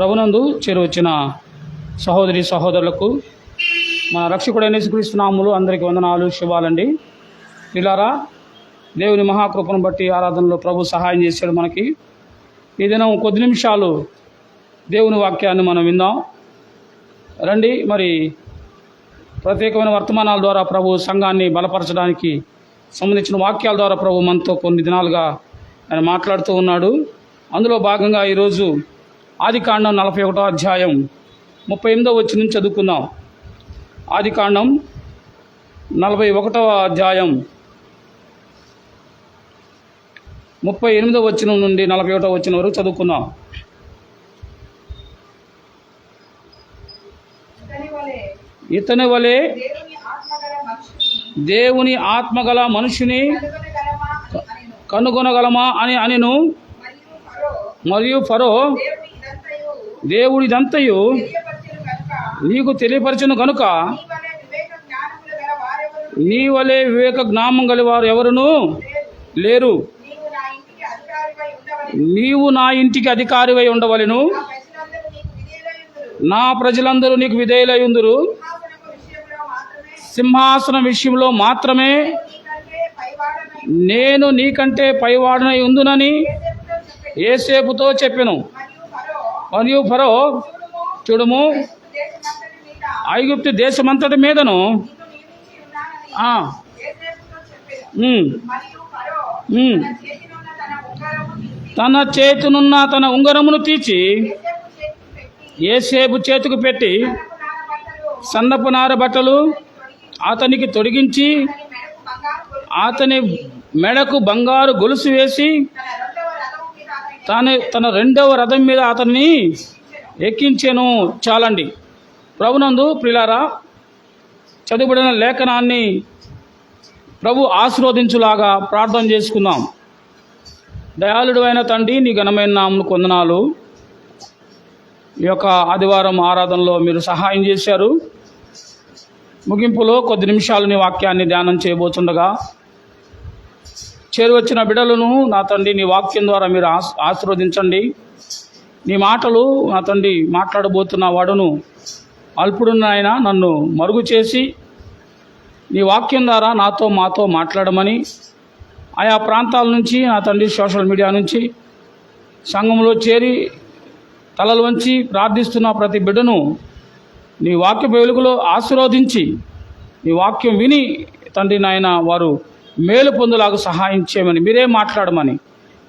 ప్రభునందు చేరువచ్చిన సహోదరి సహోదరులకు మన రక్షకుడైన యేసుక్రీస్తు నామములో అందరికీ వందనాలు శుభాలండి. ఇలారా దేవుని మహాకృపను బట్టి ఆరాధనలో ప్రభు సహాయం చేశాడు మనకి. ఈ దినం కొద్ది నిమిషాలు దేవుని వాక్యాన్ని మనం విందాం రండి. మరి ప్రత్యేకమైన వర్తమానాల ద్వారా ప్రభు సంఘాన్ని బలపరచడానికి సంబంధించిన వాక్యాల ద్వారా ప్రభు మనతో కొన్ని దినాలుగా ఆయన మాట్లాడుతూ ఉన్నాడు. అందులో భాగంగా ఈరోజు ఆదికాండం 41వ అధ్యాయం 38వ వచనం నుంచి చదువుకుందాం. ఆదికాండం 41వ అధ్యాయం 38వ వచనం నుండి 41వ వచనం వరకు చదువుకుందాం. ఇతని వలె దేవుని ఆత్మగల మనుషుని కనుగొనగలమా అని అనెను. మరియు ఫరో దేవుడిదంతయు నీకు తెలియపరచును కనుక నీ వలె వివేక జ్ఞానం గలవారు ఎవరునూ లేరు. నీవు నా ఇంటికి అధికారివై ఉండవలెను. నా ప్రజలందరూ నీకు విధేయులయుందురు. సింహాసనం విషయంలో మాత్రమే నేను నీకంటే పైవాడనై ఉందునని యోసేపుతో చెప్పెను. మరియు ఫరో చూడుము, ఐగుప్తు దేశమంతటి మీదను తన చేతినున్న తన ఉంగరమును తీసి యోసేపు చేతికి పెట్టి సన్నపు నార బట్టలు అతనికి తొడిగించి అతని మెడకు బంగారు గొలుసు వేసి తన రెండవ రథం మీద అతన్ని ఎక్కించెను. చాలండి. ప్రభునందు ప్రియులారా, చదువుబడిన లేఖనాన్ని ప్రభు ఆశీర్వదించులాగా ప్రార్థన చేసుకుందాం. దయాళుడు అయిన తండ్రి, నీ ఘనమైన నామమును వందనాలు. ఈ యొక్క ఆదివారం ఆరాధనలో మీరు సహాయం చేశారు. ముగింపులో కొద్ది నిమిషాలు నీ వాక్యాన్ని ధ్యానం చేయబోతుండగా చేరువచ్చిన బిడ్డలను నా తండ్రి నీ వాక్యం ద్వారా మీరు ఆశీర్వదించండి. నీ మాటలు నా తండ్రి మాట్లాడబోతున్న వాడును అల్పుడున్న ఆయన నన్ను మరుగు చేసి నీ వాక్యం ద్వారా మాతో మాట్లాడమని ఆయా ప్రాంతాల నుంచి నా తండ్రి సోషల్ మీడియా నుంచి సంఘంలో చేరి తలలు వంచి ప్రార్థిస్తున్న ప్రతి బిడ్డను నీ వాక్య వెలుగులో ఆశీర్వదించి నీ వాక్యం విని తండ్రి నాయన వారు మేలు పొందులాగా సహాయం చేయమని మీరే మాట్లాడమని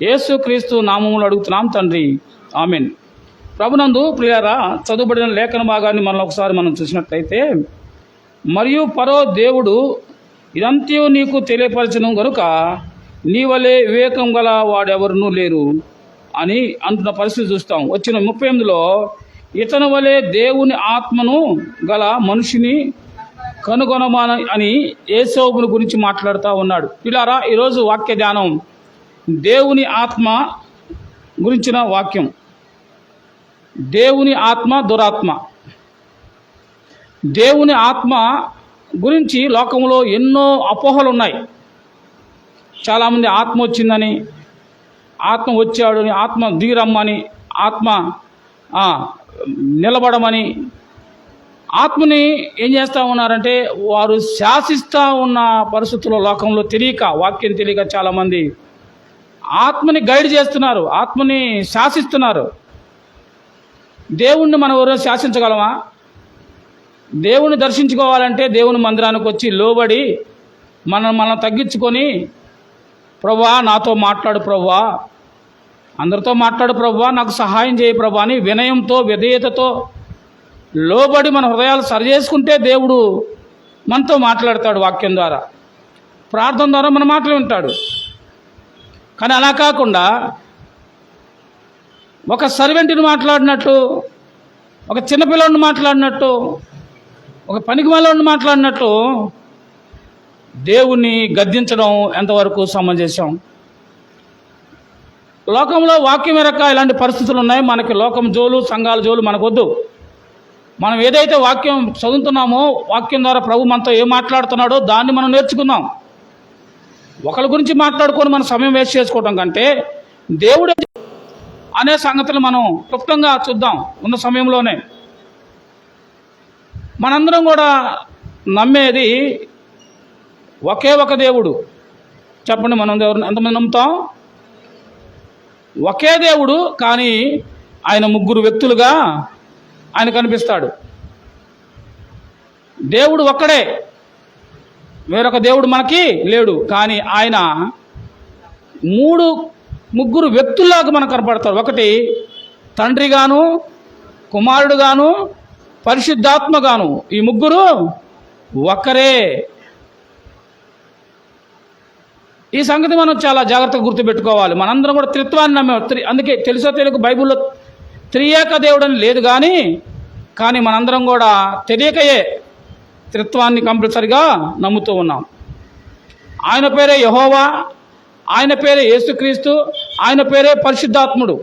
యేసుక్రీస్తు నామములో అడుగుతున్నాం తండ్రి, ఆమెన్. ప్రభునందు ప్రియారా, చదువుబడిన లేఖన భాగాన్ని ఒకసారి మనం చూసినట్లయితే, మరియు ఫరో దేవుడు ఇదంతయు నీకు తెలియపరచను గనుక నీ వలె వివేకం గల వాడెవరునూ లేరు అని అంటున్న పరిస్థితి చూస్తాం. వచ్చిన 38లో ఇతని వలె దేవుని ఆత్మను గల మనిషిని కనుగొనమా అని యోసేపుని గురించి మాట్లాడుతూ ఉన్నాడు. పిల్లారా, ఈరోజు వాక్య ధ్యానం దేవుని ఆత్మ గురించిన వాక్యం. దేవుని ఆత్మ, దురాత్మ. దేవుని ఆత్మ గురించి లోకంలో ఎన్నో అపోహలు ఉన్నాయి. చాలామంది ఆత్మ వచ్చిందని, ఆత్మ వచ్చాడని, ఆత్మ దిగిరమ్మని, ఆత్మ నిలబడమని, ఆత్మని ఏం చేస్తూ ఉన్నారంటే వారు శాసిస్తూ ఉన్న పరిస్థితుల్లో లోకంలో తెలియక, వాక్యం తెలియక చాలామంది ఆత్మని గైడ్ చేస్తున్నారు, ఆత్మని శాసిస్తున్నారు. దేవుణ్ణి మనం ఎవరో శాసించగలమా? దేవుణ్ణి దర్శించుకోవాలంటే దేవుని మందిరానికి వచ్చి లోబడి మనం తగ్గించుకొని, ప్రభువా నాతో మాట్లాడు ప్రభువా, అందరితో మాట్లాడు ప్రభువా, నాకు సహాయం చేయి ప్రభువా అని వినయంతో విధేయతతో లోబడి మన హృదయాలు సరిచేసుకుంటే దేవుడు మనతో మాట్లాడతాడు. వాక్యం ద్వారా, ప్రార్థన ద్వారా మన మాటలు వింటాడు. కానీ అలా కాకుండా ఒక సర్వెంట్ని మాట్లాడినట్టు, ఒక చిన్నపిల్లని మాట్లాడినట్టు, ఒక పనికిమాలని మాట్లాడినట్టు దేవుణ్ణి గద్దించడం ఎంతవరకు సమంజసం? లోకంలో వాక్యం వెనక ఇలాంటి పరిస్థితులు ఉన్నాయి. మనకి లోకం జోలు, సంఘాల జోలు మనకొద్దు. మనం ఏదైతే వాక్యం చదువుతున్నామో, వాక్యం ద్వారా ప్రభు మనతో ఏం మాట్లాడుతున్నాడో దాన్ని మనం నేర్చుకుందాం. ఒకరి గురించి మాట్లాడుకొని మన సమయం వేస్ట్ చేసుకోవడం కంటే దేవుడు అనే సంగతులు మనం క్లుప్తంగా చూద్దాం ఉన్న సమయంలోనే. మనందరం కూడా నమ్మేది ఒకే ఒక దేవుడు. చెప్పండి, మనం దేవుడు ఎంతమంది నమ్ముతాం? ఒకే దేవుడు, కానీ ఆయన ముగ్గురు వ్యక్తులుగా ఆయన కనిపిస్తాడు. దేవుడు ఒక్కడే, వేరొక దేవుడు మనకి లేడు. కానీ ఆయన ముగ్గురు వ్యక్తుల్లాగా మనకు కనపడతారు. ఒకటి తండ్రిగాను, కుమారుడుగాను, పరిశుద్ధాత్మగాను. ఈ ముగ్గురు ఒక్కరే. ఈ సంగతి మనం చాలా జాగ్రత్తగా గుర్తుపెట్టుకోవాలి. మనందరం కూడా త్రిత్వాన్ని నమ్మే, అందుకే తెలుసో తెలుగు బైబిల్లో త్రియేక దేవుడు అని లేదు, కానీ మనందరం కూడా తెలియకయే త్రిత్వాన్ని కంపల్సరిగా నమ్ముతూ ఉన్నాం. ఆయన పేరే యెహోవా, ఆయన పేరే యేసుక్రీస్తు, ఆయన పేరే పరిశుద్ధాత్ముడు.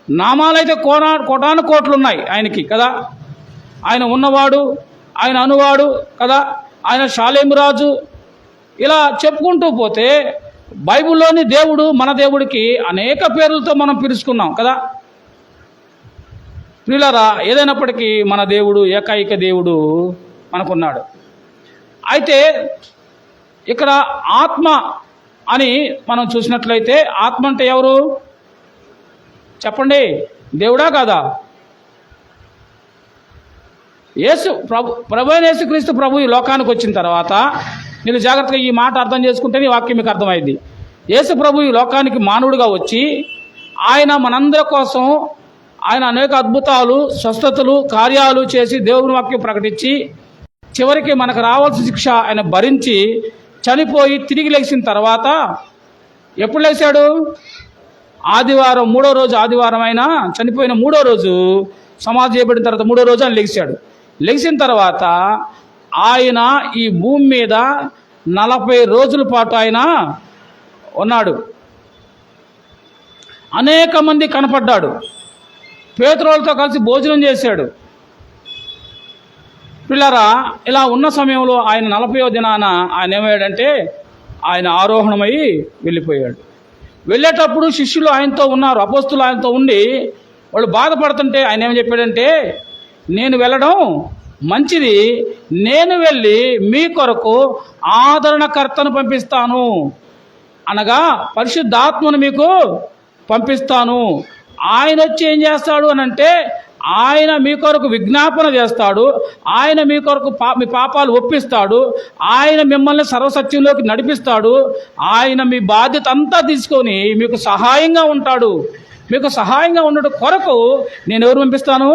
నామాలైతే కోటాను కోట్లు ఉన్నాయి ఆయనకి కదా. ఆయన ఉన్నవాడు, ఆయన అనువాడు కదా, ఆయన షాలేము రాజు. ఇలా చెప్పుకుంటూ పోతే బైబిల్లోని దేవుడు, మన దేవుడికి అనేక పేర్లతో మనం పిలుచుకున్నాం కదా. ప్రియులారా, ఏదైనప్పటికీ మన దేవుడు ఏకైక దేవుడు మనకున్నాడు. అయితే ఇక్కడ ఆత్మ అని మనం చూసినట్లయితే, ఆత్మ అంటే ఎవరు చెప్పండి? దేవుడా కాదా? ప్రభు అయిన యేసుక్రీస్తు ప్రభు ఈ లోకానికి వచ్చిన తర్వాత, మీరు జాగ్రత్తగా ఈ మాట అర్థం చేసుకుంటే ఈ వాక్యం మీకు అర్థమైంది. యేసు ప్రభు ఈ లోకానికి మానవుడిగా వచ్చి ఆయన మనందరి కోసం ఆయన అనేక అద్భుతాలు, స్వస్థతలు, కార్యాలు చేసి దేవుని వాక్యం ప్రకటించి చివరికి మనకు రావాల్సిన శిక్ష ఆయన భరించి చనిపోయి తిరిగి లేచిన తర్వాత, ఎప్పుడు లేచాడు? ఆదివారం, మూడో రోజు ఆదివారం అయినా చనిపోయిన మూడో రోజు, సమాధి చేయబడిన తర్వాత మూడో రోజు ఆయన లెగిశాడు. లెగిసిన తర్వాత ఆయన ఈ భూమి మీద 40 రోజుల పాటు ఆయన ఉన్నాడు. అనేక మంది కనపడ్డాడు. పేతురులతో కలిసి భోజనం చేశాడు. పిల్లరా, ఇలా ఉన్న సమయంలో ఆయన 40వ దినాన ఆయన ఏమయ్యాడంటే, ఆయన ఆరోహణమై వెళ్ళిపోయాడు. వెళ్ళేటప్పుడు శిష్యులు ఆయనతో ఉన్నారు, అపోస్తులు ఆయనతో ఉండి వాళ్ళు బాధపడుతుంటే ఆయన ఏం చెప్పాడంటే, నేను వెళ్ళడం మంచిది, నేను వెళ్ళి మీ కొరకు ఆదరణకర్తను పంపిస్తాను, అనగా పరిశుద్ధాత్మను మీకు పంపిస్తాను. ఆయన వచ్చి ఏం చేస్తాడు అని అంటే, ఆయన మీ కొరకు విజ్ఞాపన చేస్తాడు, ఆయన మీ కొరకు మీ పాపాలు ఒప్పిస్తాడు, ఆయన మిమ్మల్ని సర్వసత్యంలోకి నడిపిస్తాడు, ఆయన మీ బాధ్యత అంతా తీసుకొని మీకు సహాయంగా ఉంటాడు. మీకు సహాయంగా ఉండడం కొరకు నేను ఎవరు పంపిస్తాను?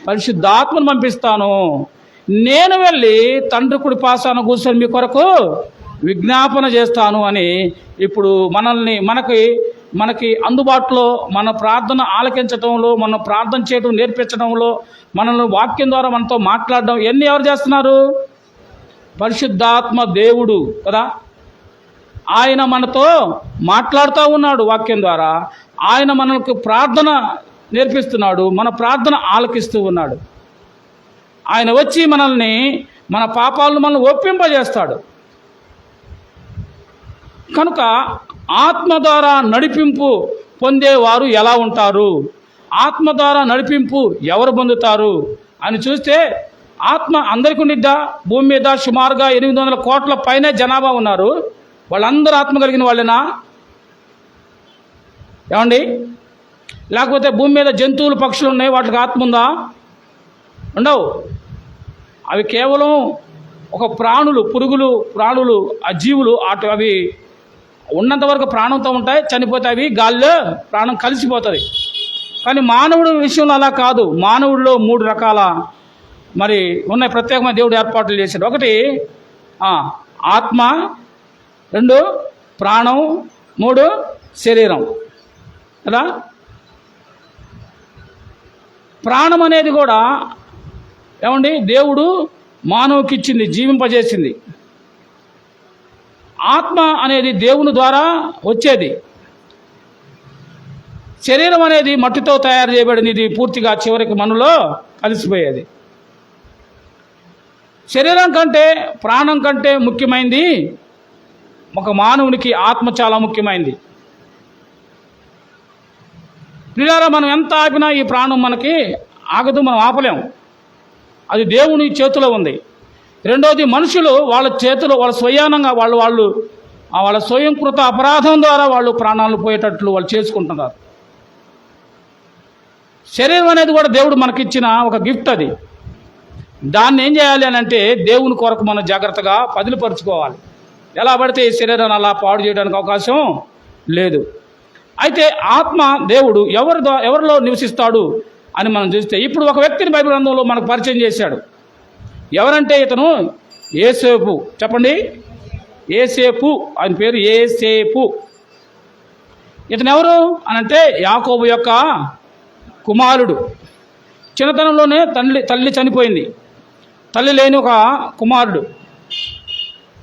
పరిశుద్ధాత్మను పంపిస్తాను. నేను వెళ్ళి తండ్రి కుడి పాశాన కూర్చొని మీ కొరకు విజ్ఞాపన చేస్తాను అని ఇప్పుడు మనకి అందుబాటులో మన ప్రార్థన ఆలకించడంలో, మన ప్రార్థన చేయడం నేర్పించడంలో, మనల్ని వాక్యం ద్వారా మనతో మాట్లాడడం ఇవన్నీ ఎవరు చేస్తున్నారు? పరిశుద్ధాత్మ దేవుడు కదా. ఆయన మనతో మాట్లాడుతూ ఉన్నాడు వాక్యం ద్వారా. ఆయన మనకు ప్రార్థన నేర్పిస్తున్నాడు, మన ప్రార్థన ఆలకిస్తూ ఉన్నాడు. ఆయన వచ్చి మన పాపాలను మనల్ని ఒప్పింపజేస్తాడు. కనుక ఆత్మ ద్వారా నడిపింపు పొందేవారు ఎలా ఉంటారు, ఆత్మ ద్వారా నడిపింపు ఎవరు పొందుతారు అని చూస్తే, ఆత్మ అందరికీ ఉండిద్దా? భూమి మీద సుమారుగా 800 కోట్ల పైనే జనాభా ఉన్నారు. వాళ్ళందరూ ఆత్మ కలిగిన వాళ్ళేనా? ఏమండి? లేకపోతే భూమి మీద జంతువులు, పక్షులు ఉన్నాయి, వాటికి ఆత్మ ఉందా? ఉండవు. అవి కేవలం ఒక పురుగులు, ప్రాణులు, ఆ జీవులు అవి ఉన్నంత వరకు ప్రాణంతో ఉంటాయి, చనిపోతే అవి గాల్లో ప్రాణం కలిసిపోతుంది. కానీ మానవుడి విషయంలో అలా కాదు. మానవుడిలో 3 రకాల ఉన్నాయి, ప్రత్యేకమైన దేవుడు ఏర్పాట్లు చేశాడు. ఒకటి ఆత్మ, 2 ప్రాణం, 3 శరీరం కదా. ప్రాణం అనేది కూడా ఏమండి దేవుడు మానవుకి ఇచ్చింది, జీవింపజేసింది. ఆత్మ అనేది దేవుని ద్వారా వచ్చేది. శరీరం అనేది మట్టితో తయారు చేయబడినది, పూర్తిగా చివరికి మనలో కలిసిపోయేది. శరీరం కంటే, ప్రాణం కంటే ముఖ్యమైనది ఒక మానవునికి ఆత్మ చాలా ముఖ్యమైనది. ప్రియులారా, మనం ఎంత ఆపినా ఈ ప్రాణం మనకి ఆగదు, మనం ఆపలేం. అది దేవుని చేతిలో ఉంది. రెండోది, మనుషులు వాళ్ళ చేతిలో వాళ్ళ స్వయానంగా వాళ్ళ స్వయంకృత అపరాధం ద్వారా వాళ్ళు ప్రాణాలు పోయేటట్లు వాళ్ళు చేసుకుంటున్నారు. శరీరం అనేది కూడా దేవుడు మనకిచ్చిన ఒక గిఫ్ట్. అది దాన్ని ఏం చేయాలి అని అంటే దేవుని కొరకు మనం జాగ్రత్తగా పదిలిపరుచుకోవాలి. ఎలా పడితే ఈ శరీరాన్ని అలా పాడు చేయడానికి అవకాశం లేదు. అయితే ఆత్మ దేవుడు ఎవరిలో నివసిస్తాడు అని మనం చూస్తే, ఇప్పుడు ఒక వ్యక్తిని బైబిల్ గ్రంథంలో మనకు పరిచయం చేశాడు. ఎవరంటే ఇతను యేసేపు. చెప్పండి, యేసేపు. ఆయన పేరు యేసేపు. ఇతను ఎవరు అనంటే యాకోబు యొక్క కుమారుడు. చిన్నతనంలోనే తల్లి చనిపోయింది. తల్లి లేని ఒక కుమారుడు.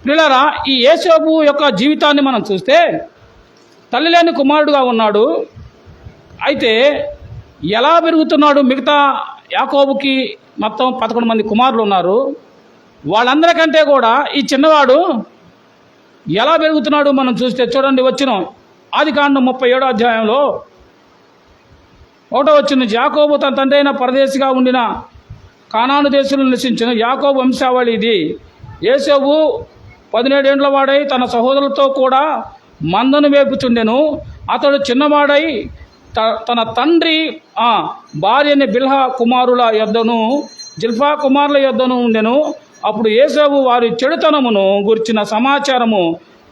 ప్రియులారా, ఈ యేసేపు యొక్క జీవితాన్ని మనం చూస్తే తల్లి లేని కుమారుడుగా ఉన్నాడు. అయితే ఎలా పెరుగుతున్నాడు? మిగతా యాకోబుకి మొత్తం 11 మంది కుమారులు ఉన్నారు. వాళ్ళందరికంటే కూడా ఈ చిన్నవాడు ఎలా పెరుగుతున్నాడు మనం చూస్తే చూడండి. ఆదికాండం 37వ అధ్యాయంలో 1వ వచనం నుంచి, యాకోబు తన తండ్రి అయిన పరదేశిగా ఉండిన కానాను దేశంలో నివసించిన యాకోబు వంశావళి ఇది. యేసేపు 17 ఏండ్ల వాడై తన సహోదరులతో కూడా మందను వేపుచుండెను. అతడు చిన్నవాడై తన తండ్రి భార్యని బిల్హా కుమారుల యొద్దను జిల్ఫా కుమారుల యొద్దను ఉండెను. అప్పుడు యేసేపు వారి చెడుతనమును గురించిన సమాచారము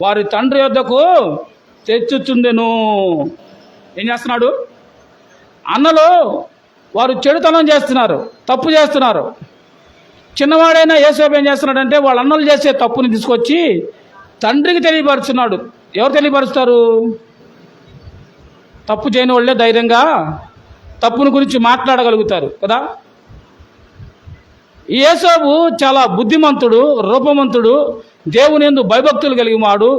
వారి తండ్రి యొద్దకు తెచ్చుచుండెను. ఏం చేస్తున్నాడు? అన్నలో వారు చెడుతనం చేస్తున్నారు, తప్పు చేస్తున్నారు. చిన్నవాడైనా యేసేపు ఏం చేస్తున్నాడంటే వాళ్ళ అన్నలు చేసే తప్పుని తీసుకొచ్చి తండ్రికి తెలియపరుస్తున్నాడు. ఎవరు తెలియపరుస్తారు? తప్పు చేయని వాళ్ళే ధైర్యంగా తప్పుని గురించి మాట్లాడగలుగుతారు కదా. ఈ యేసేపు చాలా బుద్ధిమంతుడు, రూపవంతుడు, దేవుని యందు భయభక్తులు కలిగిన వాడు,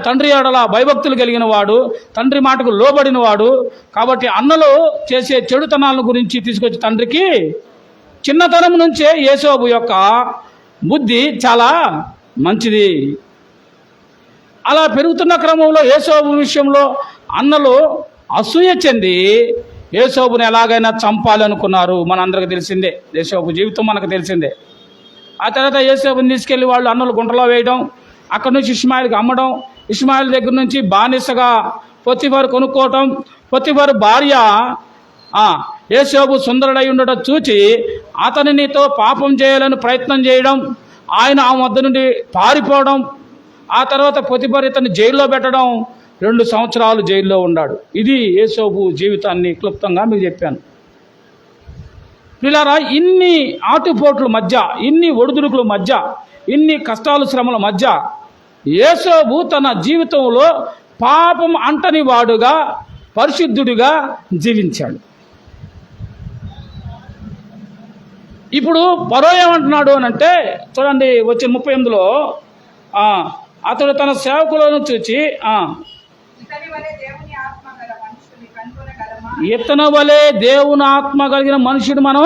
తండ్రి ఎడల భయభక్తులు కలిగిన వాడు, తండ్రి మాటకు లోబడిన వాడు. కాబట్టి అన్నలు చేసే చెడుతనాల గురించి తీసుకొచ్చి తండ్రికి చిన్నతనం నుంచే యేసేపు యొక్క బుద్ధి చాలా మంచిది. అలా పెరుగుతున్న క్రమంలో యేసేపు విషయంలో అన్నలు అసూయ చెంది యేసేపుని ఎలాగైనా చంపాలనుకున్నారు. మనందరికీ తెలిసిందే, యేసేపు జీవితం మనకు తెలిసిందే. ఆ తర్వాత యేసేపుని తీసుకెళ్లి వాళ్ళు అన్నలు గుంటలో వేయడం, అక్కడి నుంచి ఇష్మాయిల్కి అమ్మడం, ఇష్మాయిల్ దగ్గర నుంచి బానిసగా పొతిఫరు కొనుక్కోవటం, పొతిఫరు భార్య యేసేపు సుందరుడై ఉండటం చూచి అతనితో పాపం చేయాలని ప్రయత్నం చేయడం, ఆయన ఆ వద్ద నుండి పారిపోవడం, ఆ తర్వాత పొతిఫరు ఇతన్ని జైల్లో పెట్టడం, 2 సంవత్సరాలు జైల్లో ఉన్నాడు. ఇది యేసేపు జీవితాన్ని క్లుప్తంగా మీకు చెప్పాను. పిల్లరా, ఇన్ని ఆటుపోట్ల మధ్య, ఇన్ని ఒడిదుడుకుల మధ్య, ఇన్ని కష్టాలు శ్రమల మధ్య యేసేపు తన జీవితంలో పాపం అంటని వాడుగా, పరిశుద్ధుడిగా జీవించాడు. ఇప్పుడు ఫరో ఏమంటున్నాడు అని అంటే చూడండి, వచ్చే 38లో అతడు తన సేవకులను చూచి ఇతని వలె దేవుని ఆత్మ కలిగిన మనుషుడు మనం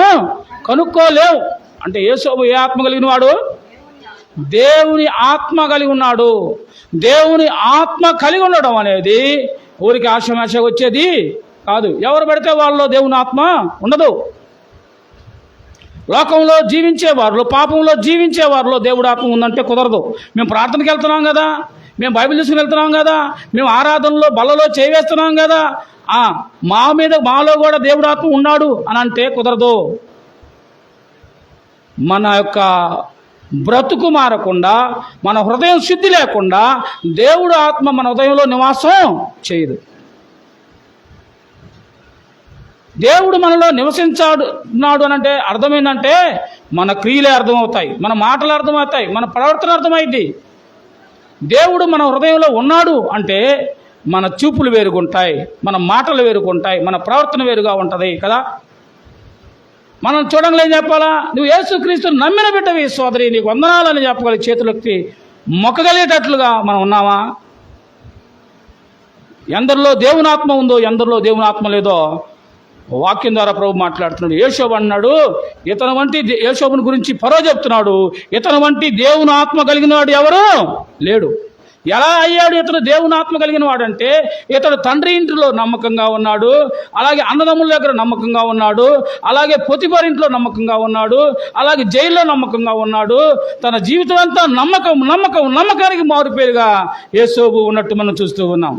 కనుక్కోలేవు. అంటే యేసేపు ఏ ఆత్మ కలిగిన వాడు? దేవుని ఆత్మ కలిగి ఉన్నాడు. దేవుని ఆత్మ కలిగి ఉండడం అనేది ఊరికి ఆశమాశగా వచ్చేది కాదు. ఎవరు పడితే వాళ్ళలో దేవుని ఆత్మ ఉండదు. లోకంలో జీవించేవారిలో, పాపంలో జీవించేవారిలో దేవుడు ఆత్మ ఉందంటే కుదరదు. మేము ప్రార్థనకి వెళ్తున్నాం కదా, మేము బైబిల్ తీసుకుని వెళ్తున్నాం కదా, మేము ఆరాధనలో బల్లలో చేవేస్తున్నాం కదా, మాలో కూడా దేవుడు ఆత్మ ఉన్నాడు అని అంటే కుదరదు. మన యొక్క బ్రతుకు మారకుండా, మన హృదయం శుద్ధి లేకుండా దేవుడు ఆత్మ మన హృదయంలో నివాసం చేయదు. దేవుడు మనలో నివసించాడున్నాడు అని అంటే అర్థమైందంటే మన క్రియలే అర్థమవుతాయి, మన మాటలు అర్థమవుతాయి, మన ప్రవర్తన అర్థమైంది. దేవుడు మన హృదయంలో ఉన్నాడు అంటే మన చూపులు వేరుగుంటాయి, మన మాటలు వేరుగుంటాయి, మన ప్రవర్తన వేరుగా ఉంటుంది కదా. మనం చూడంలో ఏం చెప్పాలా? నువ్వు యేసుక్రీస్తుని నమ్మిన బిడ్డవి సోదరి, నీకు వందనాలని చెప్పగలి చేతులకి మొక్కగలిగేటట్లుగా మనం ఉన్నామా? ఎందరిలో దేవుని ఆత్మ ఉందో, ఎందరిలో దేవుని ఆత్మ లేదో వాక్యం ద్వారా ప్రభు మాట్లాడుతున్నాడు. యేషోబు అన్నాడు, ఇతను వంటి యేషోబుని గురించి ఫరో చెప్తున్నాడు, ఇతను వంటి దేవుని ఆత్మ కలిగిన వాడు ఎవరు లేడు. ఎలా అయ్యాడు ఇతడు దేవుని ఆత్మ కలిగిన వాడంటే, ఇతడు తండ్రి ఇంటిలో నమ్మకంగా ఉన్నాడు, అలాగే అన్నదమ్ముల దగ్గర నమ్మకంగా ఉన్నాడు, అలాగే పొతిఫర్ ఇంట్లో నమ్మకంగా ఉన్నాడు, అలాగే జైల్లో నమ్మకంగా ఉన్నాడు. తన జీవితం అంతా నమ్మకానికి మారుపేరుగా యోసేపు ఉన్నట్టు మనం చూస్తూ ఉన్నాం.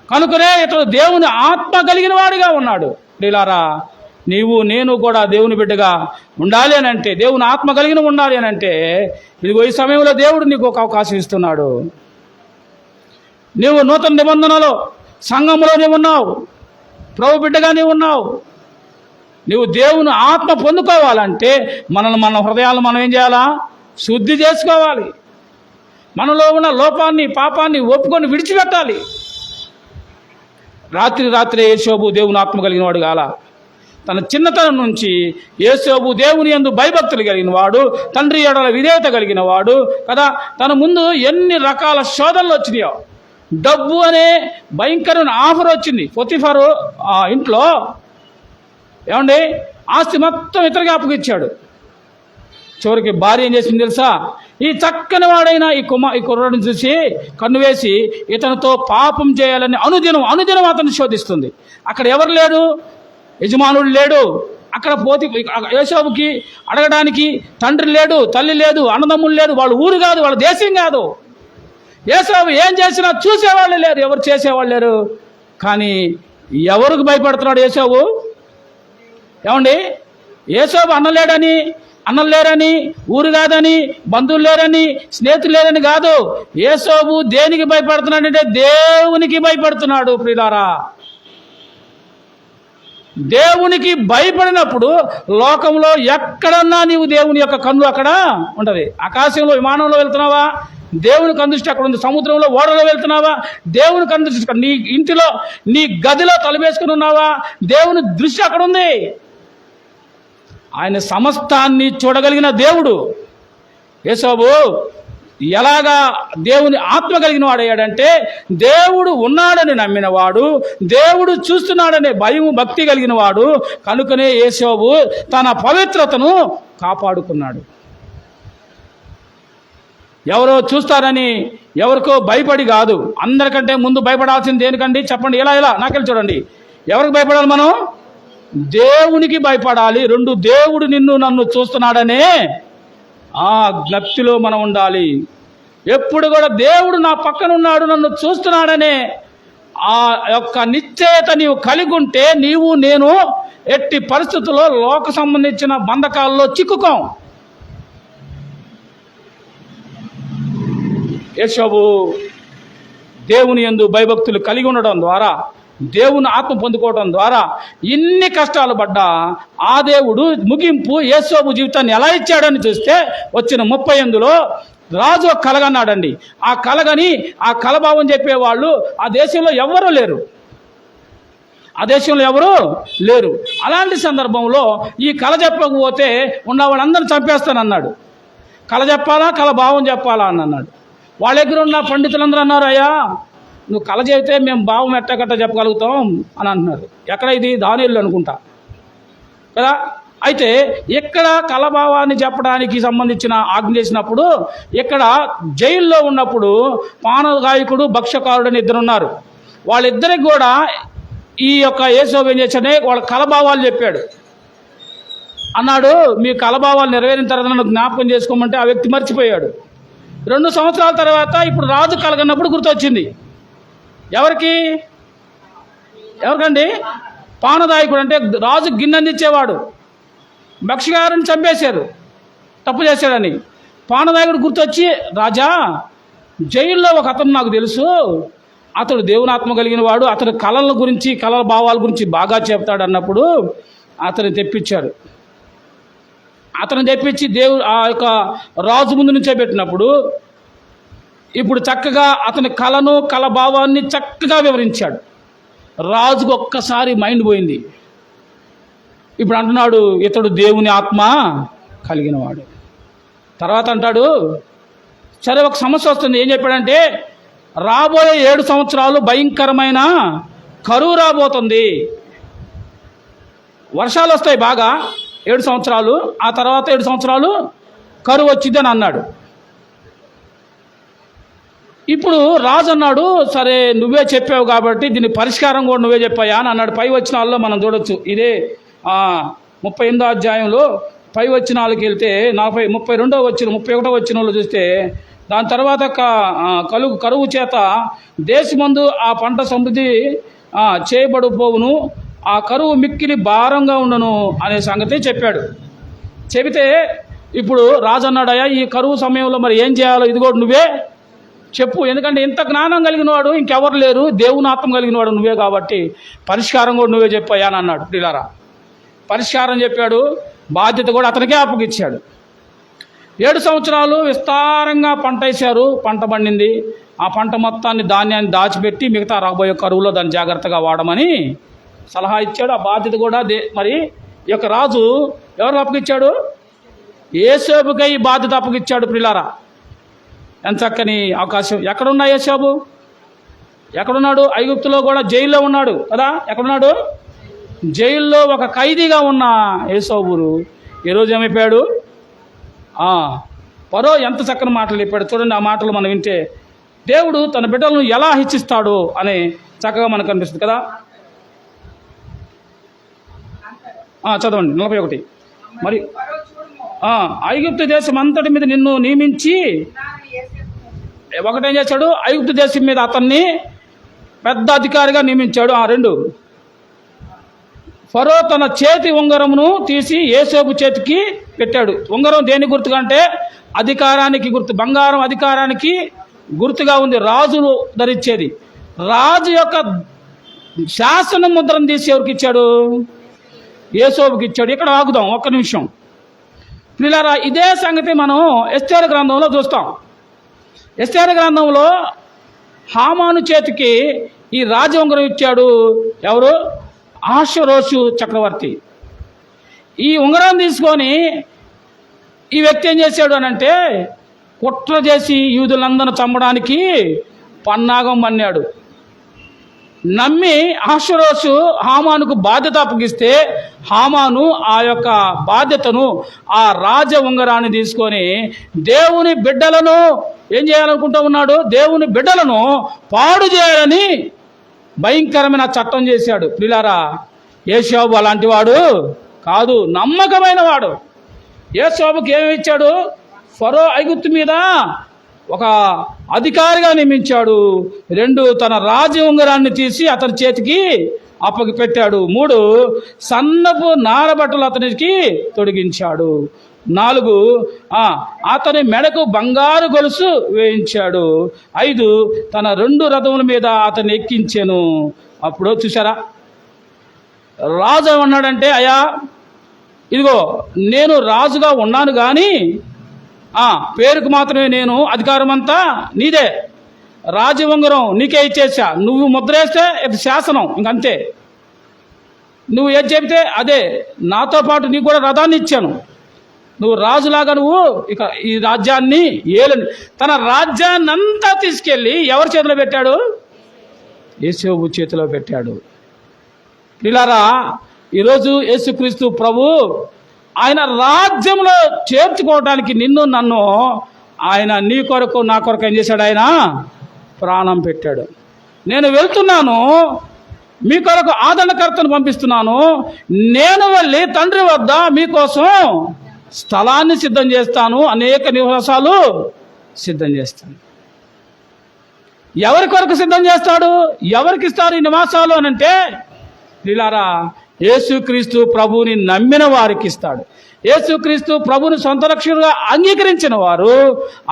కనుకనే ఇతడు దేవుని ఆత్మ కలిగిన వాడిగా ఉన్నాడు. ప్రియులారా, నీవు నేను కూడా దేవుని బిడ్డగా ఉండాలి అని అంటే, దేవుని ఆత్మ కలిగిన ఉండాలి అని అంటే, ఇదిగో ఈ సమయంలో దేవుడు నీకు ఒక అవకాశం ఇస్తున్నాడు. నీవు నూతన నిబంధనలో సంఘంలో నీవు ఉన్నావు, ప్రభు బిడ్డగా నీవు ఉన్నావు. నీవు దేవుని ఆత్మ పొందుకోవాలంటే మన హృదయాలను మనం ఏం చేయాలా? శుద్ధి చేసుకోవాలి. మనలో ఉన్న లోపాన్ని, పాపాన్ని ఒప్పుకొని విడిచిపెట్టాలి. రాత్రి యోసేపు దేవుని ఆత్మ కలిగిన వాడు కాల. తన చిన్నతనం నుంచి యోసేపు దేవుని యందు భయభక్తులు కలిగిన వాడు, తండ్రి ఎడల విధేయత కలిగిన వాడు కదా. తన ముందు ఎన్ని రకాల శోధనలు వచ్చినాయో. డబ్బు అనే భయంకరమైన ఆఫర్ వచ్చింది పొతిఫరు ఇంట్లో. ఏమండి, ఆస్తి మొత్తం ఇతరుగా అప్పగిచ్చాడు. చివరికి భార్య ఏం చేసింది తెలుసా? ఈ చక్కని వాడైన ఈ కుర్రాడిని చూసి కన్ను వేసి ఇతనితో పాపం చేయాలని అనుదినం అతను శోధిస్తుంది. అక్కడ ఎవరు లేడు, యజమానుడు లేడు. అక్కడ యోసేపుకి అడగడానికి తండ్రి లేడు, తల్లి లేదు, అన్నదమ్ములు లేడు. వాళ్ళ ఊరు కాదు, వాళ్ళ దేశం కాదు. యోసేపు ఏం చేసినా చూసేవాళ్ళు లేరు, ఎవరు చేసేవాళ్ళు లేరు. కానీ ఎవరికి భయపడుతున్నాడు యోసేపు? ఏమండి, యోసేపు అన్నం లేరని, ఊరు కాదని, బంధువులు లేరని, స్నేహితులు లేరని కాదు. యోసేపు దేనికి భయపడుతున్నాడంటే దేవునికి భయపడుతున్నాడు. ప్రియులారా, దేవునికి భయపడినప్పుడు లోకంలో ఎక్కడన్నా నీవు దేవుని యొక్క కన్ను అక్కడ ఉంటుంది. ఆకాశంలో విమానంలో వెళ్తున్నావా? దేవుని కన్ను అక్కడ ఉంది. సముద్రంలో ఓడలో వెళ్తున్నావా? దేవుని కన్ను. నీ ఇంటిలో నీ గదిలో తలవేసుకుని ఉన్నావా? దేవుని దృష్టి అక్కడ ఉంది. ఆయన సమస్తాన్ని చూడగలిగిన దేవుడు. యోసేపు ఎలాగా దేవుని ఆత్మ కలిగిన వాడయ్యాడంటే, దేవుడు ఉన్నాడని నమ్మినవాడు, దేవుడు చూస్తున్నాడనే భయం భక్తి కలిగిన వాడు. కనుకనే యోసేపు తన పవిత్రతను కాపాడుకున్నాడు. ఎవరో చూస్తారని, ఎవరికో భయపడి కాదు. అందరికంటే ముందు భయపడాల్సింది దేనికండి చెప్పండి? ఇలా నాకెళ్ళి చూడండి. ఎవరికి భయపడాలి మనం? దేవునికి భయపడాలి. దేవుడు నన్ను చూస్తున్నాడనే ఆ జ్ఞప్తిలో మనం ఉండాలి. ఎప్పుడు కూడా దేవుడు నా పక్కన ఉన్నాడు, నన్ను చూస్తున్నాడనే ఆ యొక్క నిశ్చయత నీవు కలిగి ఉంటే, నీవు నేను ఎట్టి పరిస్థితుల్లో లోక సంబంధించిన బంధకాల్లో చిక్కుకోం. యోసేపు దేవుని యందు భయభక్తులు కలిగి ఉండడం ద్వారా, దేవుని ఆత్మ పొందుకోవడం ద్వారా ఇన్ని కష్టాలు పడ్డా ఆ దేవుడు ముగింపు యోసేపు జీవితాన్ని ఎలా ఇచ్చాడని చూస్తే, వచ్చిన 38లో రాజు ఒక కలగన్నాడండి. ఆ కలగని ఆ కలభావం చెప్పేవాళ్ళు ఆ దేశంలో ఎవరూ లేరు. అలాంటి సందర్భంలో ఈ కళ చెప్పకపోతే ఉన్న వాళ్ళందరినీ చంపేస్తానన్నాడు. కళ చెప్పాలా, కలభావం చెప్పాలా అని అన్నాడు. వాళ్ళ దగ్గర ఉన్న పండితులందరూ అన్నారు, అయ్యా నువ్వు కళ చెబితే మేము భావం ఎట్టగట్ట చెప్పగలుగుతాం అని అంటున్నారు. ఎక్కడ ఇది? దానియేలు అనుకుంటా కదా. అయితే ఇక్కడ కళభావాన్ని చెప్పడానికి సంబంధించిన ఆజ్ఞ చేసినప్పుడు, ఇక్కడ జైల్లో ఉన్నప్పుడు పానగాయకుడు భక్ష్యకారుడు అని ఇద్దరున్నారు. వాళ్ళిద్దరికి కూడా ఈ యొక్క యేసోబు ఏం చేశాడే, వాళ్ళ కళభావాలు చెప్పాడు. అన్నాడు, మీ కళభావాలు నెరవేరిన తర్వాత నన్ను జ్ఞాపకం చేసుకోమంటే ఆ వ్యక్తి మర్చిపోయాడు. 2 సంవత్సరాల తర్వాత ఇప్పుడు రాజు కలగన్నప్పుడు గుర్తొచ్చింది. ఎవరికండి? పానదాయకుడు అంటే రాజు గిన్నెందిచ్చేవాడు. భక్ష్యకారుని చంపేశారు తప్పు చేశాడని. పానదాయకుడు గుర్తొచ్చి, రాజా జైల్లో ఒక అతను నాకు తెలుసు, అతడు దేవుని ఆత్మ కలిగిన వాడు, అతడు కళల గురించి, కళల భావాల గురించి బాగా చెప్తాడు అన్నప్పుడు అతను తెప్పించాడు. అతను తెప్పించి ఆ యొక్క రాజు ముందు నుంచే పెట్టినప్పుడు ఇప్పుడు చక్కగా అతని కళను, కళ భావాన్ని చక్కగా వివరించాడు. రాజుకు ఒక్కసారి మైండ్ పోయింది. ఇప్పుడు అంటున్నాడు, ఇతడు దేవుని ఆత్మ కలిగినవాడు. తర్వాత అంటాడు, సరే ఒక సమస్య వస్తుంది. ఏం చెప్పాడంటే, రాబోయే 7 సంవత్సరాలు భయంకరమైన కరువు రాబోతుంది, వర్షాలు వస్తాయి బాగా 7 సంవత్సరాలు, ఆ తర్వాత 7 సంవత్సరాలు కరువు వచ్చిందని అన్నాడు. ఇప్పుడు రాజు అన్నాడు, సరే నువ్వే చెప్పావు కాబట్టి దీని పరిష్కారం కూడా నువ్వే చెప్పాయా అని అన్నాడు. పై వచనాల్లో మనం చూడొచ్చు. ఇదే 38వ అధ్యాయంలో పై వచనాలకు వెళ్తే 32వ వచ్చిన 31వ వచనంలో చూస్తే, దాని తర్వాత కరువు చేత దేశమందు ఆ పంట సమృద్ధి చేయబడిపోవును, ఆ కరువు మిక్కిలి భారంగా ఉండను అనే సంగతి చెప్పాడు. చెబితే ఇప్పుడు రాజు అన్నాడయ్యా, ఈ కరువు సమయంలో మరి ఏం చేయాలో ఇది కూడా నువ్వే చెప్పు, ఎందుకంటే ఇంత జ్ఞానం కలిగిన వాడు ఇంకెవరు లేరు, దేవుని ఆత్మ కలిగిన వాడు నువ్వే కాబట్టి పరిష్కారం కూడా నువ్వే చెప్పాయా అని అన్నాడు. పిల్లారా, పరిష్కారం చెప్పాడు, బాధ్యత కూడా అతనికే అప్పగిచ్చాడు. 7 సంవత్సరాలు విస్తారంగా పంట వేశారు, పంట పండింది. ఆ పంట మొత్తాన్ని ధాన్యాన్ని దాచిపెట్టి మిగతా రాబోయే కరువులో దాన్ని జాగ్రత్తగా వాడమని సలహా ఇచ్చాడు. ఆ బాధ్యత కూడా మరి ఈ యొక్క రాజు ఎవరు అప్పగిచ్చాడు? యోసేపుకై ఈ బాధ్యత అప్పగిచ్చాడు. పిల్లారా, ఎంత చక్కని అవకాశం. ఎక్కడున్నా యోసేపు? ఎక్కడున్నాడు? ఐగుప్తులో కూడా జైల్లో ఉన్నాడు కదా. ఎక్కడున్నాడు? జైల్లో ఒక ఖైదీగా ఉన్న యోసేపు ఈరోజు ఏమైపోయాడు? ఫరో ఎంత చక్కని మాటలు చెప్పాడు చూడండి. ఆ మాటలు మనం వింటే దేవుడు తన బిడ్డలను ఎలా హెచ్చిస్తాడు అని చక్కగా మనకు అనిపిస్తుంది కదా. చదవండి 41. మరి ఐగుప్తు దేశం అంతటి మీద నిన్ను నియమించి ఒకటేం చేశాడు? ఐగుప్తు దేశం మీద అతన్ని పెద్ద అధికారిగా నియమించాడు. 2, ఫరో తన చేతి ఉంగరమును తీసి యోసేపు చేతికి పెట్టాడు. ఉంగరం దేని గుర్తుగా అంటే అధికారానికి గుర్తు, బంగారం అధికారానికి గుర్తుగా ఉంది. రాజులు ధరించేది. రాజు యొక్క శాసన ముద్రను తీసి ఎవరికి ఇచ్చాడు? యోసేపుకి ఇచ్చాడు. ఇక్కడ ఆగుదాం ఒక్క నిమిషం. పిల్లారా, ఇదే సంగతి మనం ఎస్తేరు గ్రంథంలో చూస్తాం. ఎస్తేరు గ్రంథంలో హామాను చేతికి ఈ రాజ ఉంగరం ఇచ్చాడు ఎవరు? అహష్వేరోషు చక్రవర్తి. ఈ ఉంగరం తీసుకొని ఈ వ్యక్తి ఏం చేశాడు అని అంటే కుట్ర చేసి యూదులందరూ చంపడానికి పన్నాగం పన్నాడు. నమ్మి అహష్వేరోషు హామానుకు బాధ్యత అప్పగిస్తే హామాను ఆ యొక్క బాధ్యతను, ఆ రాజ ఉంగరాన్ని తీసుకొని దేవుని బిడ్డలను ఏం చేయాలనుకుంటూ ఉన్నాడు? దేవుని బిడ్డలను పాడు చేయాలని భయంకరమైన చట్టం చేశాడు. పిల్లారా, యోసేపు అలాంటి వాడు కాదు, నమ్మకమైన వాడు. యోసేపుకి ఏమి ఇచ్చాడు? ఫరో ఐగుప్తు మీద ఒక అధికారిగా నియమించాడు. 2, తన రాజ ఉంగరాన్ని తీసి అతని చేతికి అప్పగి పెట్టాడు. 3, సన్నపు నారబట్టలు అతనికి తొడిగించాడు. 4, అతని మెడకు బంగారు గొలుసు వేయించాడు. 5, తన 2 రథముల మీద అతన్ని ఎక్కించాను. అప్పుడు చూసారా, రాజు ఏమన్నాడంటే, అయ్యా ఇదిగో నేను రాజుగా ఉన్నాను కానీ పేరుకు మాత్రమే నేను, అధికారం అంతా నీదే, రాజ ఉంగరం నీకే ఇచ్చేసా, నువ్వు ముద్రేస్తే ఇది శాసనం, ఇంకంతే, నువ్వు ఏది చెబితే అదే, నాతో పాటు నీకు కూడా రథాన్ని ఇచ్చాను, నువ్వు రాజులాగా నువ్వు ఇక ఈ రాజ్యాన్ని ఏలని. తన రాజ్యాన్ని అంతా తీసుకెళ్ళి ఎవరి చేతిలో పెట్టాడు? యేసేపు చేతిలో పెట్టాడు. పిల్లారా, ఈరోజు యేసుక్రీస్తు ప్రభు ఆయన రాజ్యంలో చేర్చుకోవడానికి నిన్ను నన్ను ఆయన నీ కొరకు నా కొరకు ఏం చేశాడు? ఆయన ప్రాణం పెట్టాడు. నేను వెళ్తున్నాను, మీ కొరకు ఆదరణకర్తను పంపిస్తున్నాను, నేను వెళ్ళి తండ్రి వద్ద మీకోసం స్థలాన్ని సిద్ధం చేస్తాను, అనేక నివాసాలు సిద్ధం చేస్తాను. ఎవరి కొరకు సిద్ధం చేస్తాడు? ఎవరికి ఇస్తారు ఈ నివాసాలు అని అంటే, పిల్లారా, యేసుక్రీస్తు ప్రభువుని నమ్మిన వారికి ఇస్తాడు. యేసుక్రీస్తు ప్రభుని సొంత రక్షకుడుగా అంగీకరించిన వారు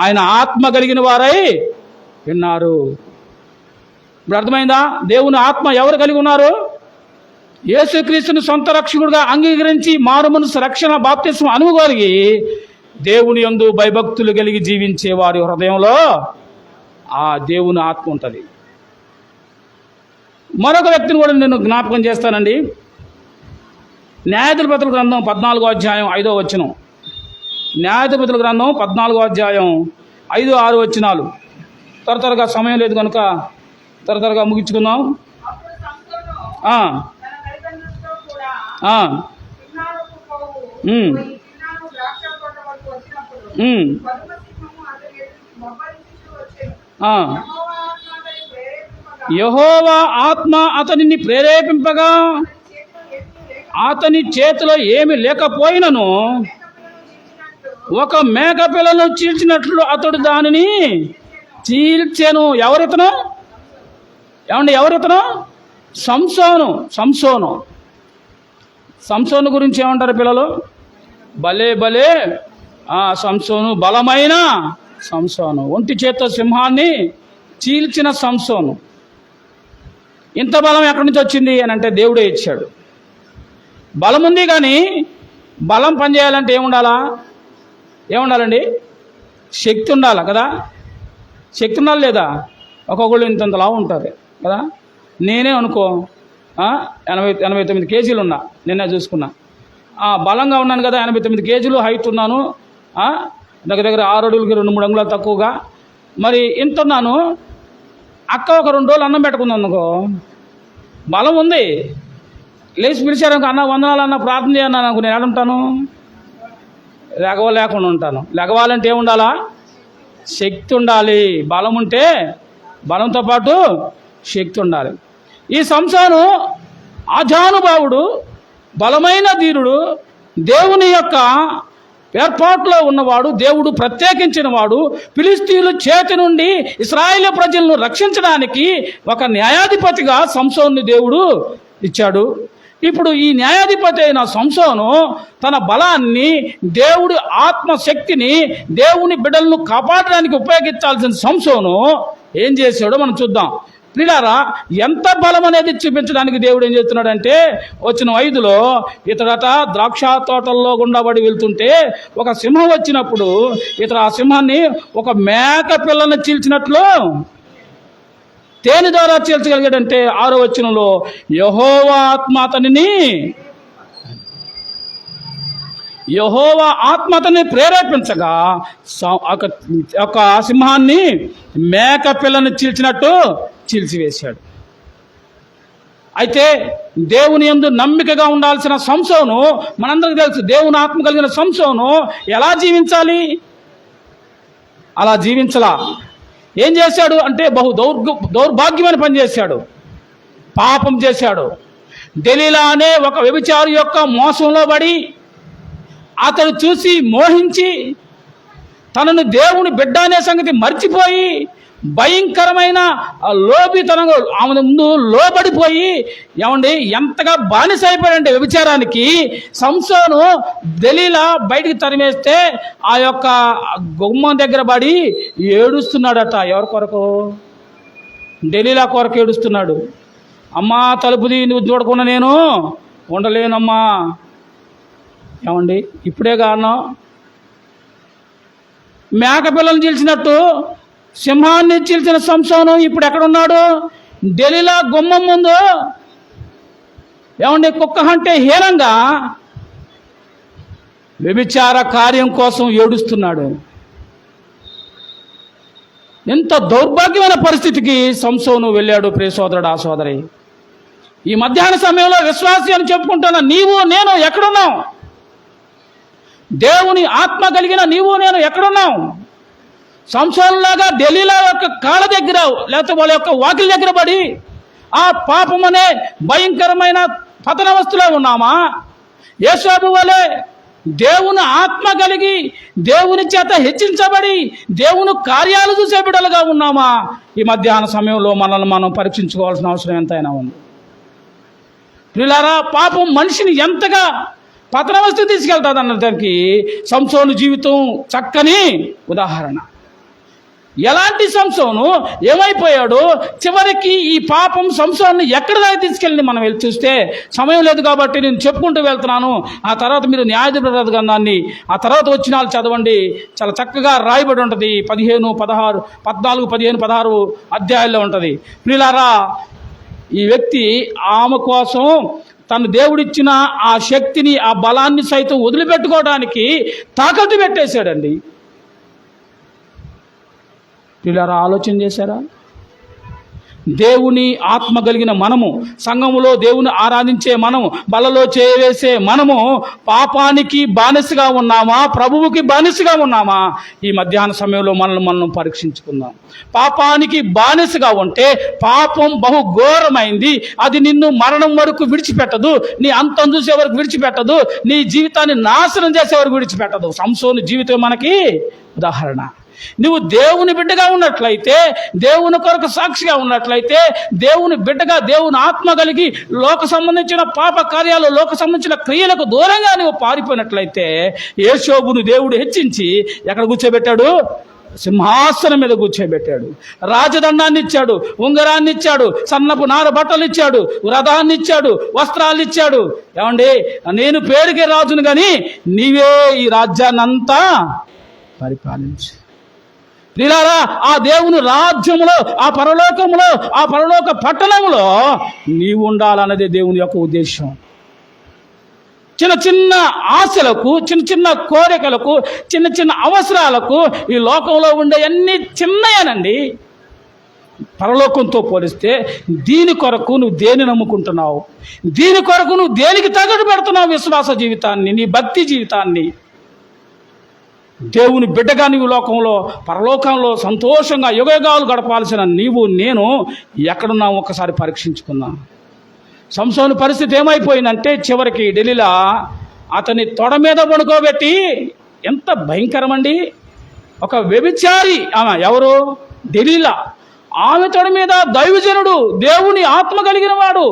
ఆయన ఆత్మ కలిగిన వారై విన్నారు. ఇప్పుడు అర్థమైందా? దేవుని ఆత్మ ఎవరు కలిగి ఉన్నారు? యేసుక్రీస్తుని సొంత రక్షకుడుగా అంగీకరించి మారుమనసు రక్షణ బాప్తిస్మం అనుభవగలిగి దేవుని యందు భయభక్తులు కలిగి జీవించే వారి హృదయంలో ఆ దేవుని ఆత్మ ఉంటుంది. మరొక వ్యక్తిని కూడా నేను జ్ఞాపకం చేస్తానండి. న్యాయాధిపతుల గ్రంథం 14వ అధ్యాయం 5వ వచనం. న్యాయాధిపతుల గ్రంథం 14వ అధ్యాయం 5, 6 వచనాలు. త్వరగా సమయం లేదు కనుక త్వరగా ముగించుకుందాం. ఆ, యెహోవా ఆత్మ అతనిని ప్రేరేపింపగా అతని చేతిలో ఏమి లేకపోయినను ఒక మేకపిల్లను చీల్చినట్లు అతడు దానిని చీల్చెను. ఎవరితను? ఏమండి, ఎవరితను? సంసోను గురించి ఏమంటారు పిల్లలు? భలే భలే సంసోను, బలమైన సంసోను, ఒంటి చేత్తో సింహాన్ని చీల్చిన సంసోను. ఇంత బలం ఎక్కడి నుంచి వచ్చింది అని అంటే దేవుడే ఇచ్చాడు. బలం ఉంది, కానీ బలం పనిచేయాలంటే ఏముండాలండి? శక్తి ఉండాలి కదా. శక్తి ఉండాలి లేదా? ఒక్కొక్కళ్ళు ఇంత లావు ఉంటారు కదా. నేనే అనుకో 89 కేజీలు ఉన్నా, నిన్న చూసుకున్నా. బలంగా ఉన్నాను కదా, 89 కేజీలు హైట్ ఉన్నాను, దగ్గర 6 అడుగులకి 2-3 అంగుళాలు తక్కువగా. మరి ఇంత ఉన్నాను. అక్క ఒక 2 రోజులు అన్నం పెట్టుకుంది అనుకో, బలం ఉంది. లేచి పిలిచారు అన్న వందనాలు అన్న ప్రార్థన చేయన్నా నాకు, నేను ఏడుంటాను? లేకుండా ఉంటాను. లెగవాలంటే ఏముండాలా? శక్తి ఉండాలి. బలం ఉంటే బలంతో పాటు శక్తి ఉండాలి. ఈ సంసోను ఆజానుభావుడు, బలమైన ధీరుడు, దేవుని యొక్క ఏర్పాటులో ఉన్నవాడు, దేవుడు ప్రత్యేకించిన వాడు. ఫిలిష్తీయుల చేతి నుండి ఇశ్రాయేలు ప్రజలను రక్షించడానికి ఒక న్యాయాధిపతిగా సంసోనుని దేవుడు ఇచ్చాడు. ఇప్పుడు ఈ న్యాయాధిపతి అయిన సంసోను తన బలాన్ని, దేవుడి ఆత్మశక్తిని, దేవుని బిడ్డలను కాపాడడానికి ఉపయోగించాల్సిన సంసోను ఏం చేశాడో మనం చూద్దాం. ప్రియులారా, ఎంత బలం అనేది చూపించడానికి దేవుడు ఏం చేస్తున్నాడంటే, వచ్చిన 5లో ఇతడట ద్రాక్ష తోటల్లో గుండాబడి వెళ్తుంటే ఒక సింహం వచ్చినప్పుడు ఇతడు ఆ సింహాన్ని ఒక మేక పిల్లని చీల్చినట్లు తేనె ద్వారా చీల్చగలిగాడంటే 6వ వచనంలో యెహోవా ఆత్మ అతనిని ప్రేరేపించగా ఒక సింహాన్ని మేక పిల్లని చీల్చినట్టు చీల్చివేశాడు. అయితే దేవుని యందు నమ్మికగా ఉండాల్సిన సంసోను, మనందరికీ తెలుసు, దేవుని ఆత్మ కలిగిన సంసోను ఎలా జీవించాలి? అలా జీవించలా. ఏం చేశాడు అంటే దౌర్భాగ్యమైన పని చేశాడు, పాపం చేశాడు. దెలీలా అనే ఒక వ్యభిచారి యొక్క మోసంలో పడి అతడు చూసి మోహించి తనను దేవుని బిడ్డ అనే సంగతి మర్చిపోయి భయంకరమైన లోబితనంగా ఆమె ముందు లోబడిపోయి ఎంతగా బానిస అయిపోయాడంటే వ్యభిచారానికి. సంసోను దెలీలా బయటికి తరిమేస్తే ఆ యొక్క గుమ్మం దగ్గర పడి ఏడుస్తున్నాడట. ఎవరి కొరకు? దెలీలా కొరకు ఏడుస్తున్నాడు. అమ్మా, తలుపుది, నువ్వు చూడకుండా నేను ఉండలేనమ్మా. ఇప్పుడే కారణం. మేక పిల్లలు చీల్చినట్టు సింహాన్ని చీల్చిన సంసోను ఇప్పుడు ఎక్కడున్నాడు? దెలీలా గుమ్మం ముందు కుక్క అంటే హీనంగా వ్యభిచార కార్యం కోసం ఏడుస్తున్నాడు. ఎంత దౌర్భాగ్యమైన పరిస్థితికి సంసోను వెళ్ళాడు. ప్రియ సోదరుడు, ఆ సోదరి, ఈ మధ్యాహ్న సమయంలో విశ్వాసి అని చెప్పుకుంటున్న నీవు నేను ఎక్కడున్నావు? దేవుని ఆత్మ కలిగిన నీవు నేను ఎక్కడున్నావు? సంసోనులాగా దెలీలా యొక్క కాళ్ళ దగ్గర లేకపోతే వాళ్ళ యొక్క వాకిలి దగ్గర పడి ఆ పాపం అనే భయంకరమైన పతనవస్థలో ఉన్నామా? యేసోబు వలె దేవుని ఆత్మ కలిగి దేవుని చేత హెచ్చించబడి దేవుని కార్యాలు చూసే బిడ్డలుగా ఉన్నామా? ఈ మధ్యాహ్న సమయంలో మనల్ని మనం పరీక్షించుకోవాల్సిన అవసరం ఎంతైనా ఉంది. ప్రియులారా, పాపం మనిషిని ఎంతగా పతనవస్థ తీసుకెళ్తుంది అన్నదానికి సంసోను జీవితం చక్కని ఉదాహరణ. ఎలాంటి సంసోను ఏమైపోయాడు? చివరికి ఈ పాపం సంసోను ఎక్కడ దాకా తీసుకెళ్ళి మనం వెళ్ళి చూస్తే సమయం లేదు కాబట్టి నేను చెప్పుకుంటూ వెళ్తున్నాను. ఆ తర్వాత మీరు న్యాయాధిపతి గ్రంథాన్ని ఆ తర్వాత వచ్చిన వాళ్ళు చదవండి, చాలా చక్కగా రాయబడి ఉంటుంది. 15, 16, 14, 15, 16 అధ్యాయాల్లో ఉంటుంది. ప్రియులారా, ఈ వ్యక్తి ఆమె కోసం తను దేవుడిచ్చిన ఆ శక్తిని, ఆ బలాన్ని సైతం వదిలిపెట్టుకోవడానికి తాకట్టు పెట్టేశాడండి. పిల్లరా, ఆలోచన చేశారా? దేవుని ఆత్మ కలిగిన మనము, సంఘములో దేవుని ఆరాధించే మనము, బలలో చేయవేసే మనము పాపానికి బానిసగా ఉన్నామా, ప్రభువుకి బానిసగా ఉన్నామా? ఈ మధ్యాహ్న సమయంలో మనం పరీక్షించుకుందాం. పాపానికి బానిసగా ఉంటే పాపం బహు ఘోరమైంది. అది నిన్ను మరణం వరకు విడిచిపెట్టదు, నీ అంతం చూసే వరకు విడిచిపెట్టదు, నీ జీవితాన్ని నాశనం చేసే వరకు విడిచిపెట్టదు. సంసోను జీవితం మనకి ఉదాహరణ. నువ్వు దేవుని బిడ్డగా ఉన్నట్లయితే, దేవుని కొరకు సాక్షిగా ఉన్నట్లయితే, దేవుని బిడ్డగా దేవుని ఆత్మ కలిగి లోక సంబంధించిన పాప కార్యాలు, లోక సంబంధించిన క్రియలకు దూరంగా నువ్వు పారిపోయినట్లయితే, యోబును దేవుడు హెచ్చించి ఎక్కడ కూర్చోబెట్టాడు? సింహాసనం మీద కూర్చోబెట్టాడు. రాజదండాన్ని ఇచ్చాడు, ఉంగరాన్ని ఇచ్చాడు, సన్నపు నార బట్టలు ఇచ్చాడు, రథాన్ని ఇచ్చాడు, వస్త్రాలు ఇచ్చాడు. ఏమండి, నేను పేరుకే రాజును కానీ నీవే ఈ రాజ్యాన్ని అంతా పరిపాలించు. ప్రియులారా, ఆ దేవుని రాజ్యములో, ఆ పరలోకములో, ఆ పరలోక పట్టణములో నీవు ఉండాలన్నదే దేవుని యొక్క ఉద్దేశం. చిన్న చిన్న ఆశలకు, చిన్న చిన్న కోరికలకు, చిన్న చిన్న అవసరాలకు ఈ లోకంలో ఉండే అన్ని చిన్నయేనండి. పరలోకంతో పోలిస్తే దీని కొరకు నువ్వు దేని నమ్ముకుంటున్నావు? దీని కొరకు నువ్వు దేనికి తగడు పెడుతున్నావు? విశ్వాస జీవితాన్ని, నీ భక్తి జీవితాన్ని. దేవుని బిడ్డగా నీవు లోకంలో, పరలోకంలో సంతోషంగా యుగయుగాలు గడపాల్సిన నీవు నేను ఎక్కడున్నావు ఒకసారి పరీక్షించుకుందాం. సంసోను పరిస్థితి ఏమైపోయిందంటే, చివరికి డెలీలా అతని తొడ మీద పడుకోబెట్టి, ఎంత భయంకరమండి! ఒక వ్యభిచారి ఆమె, ఎవరు? డెలీలా. ఆమె తొడ మీద దైవజనుడు, దేవుని ఆత్మ కలిగిన వాడు,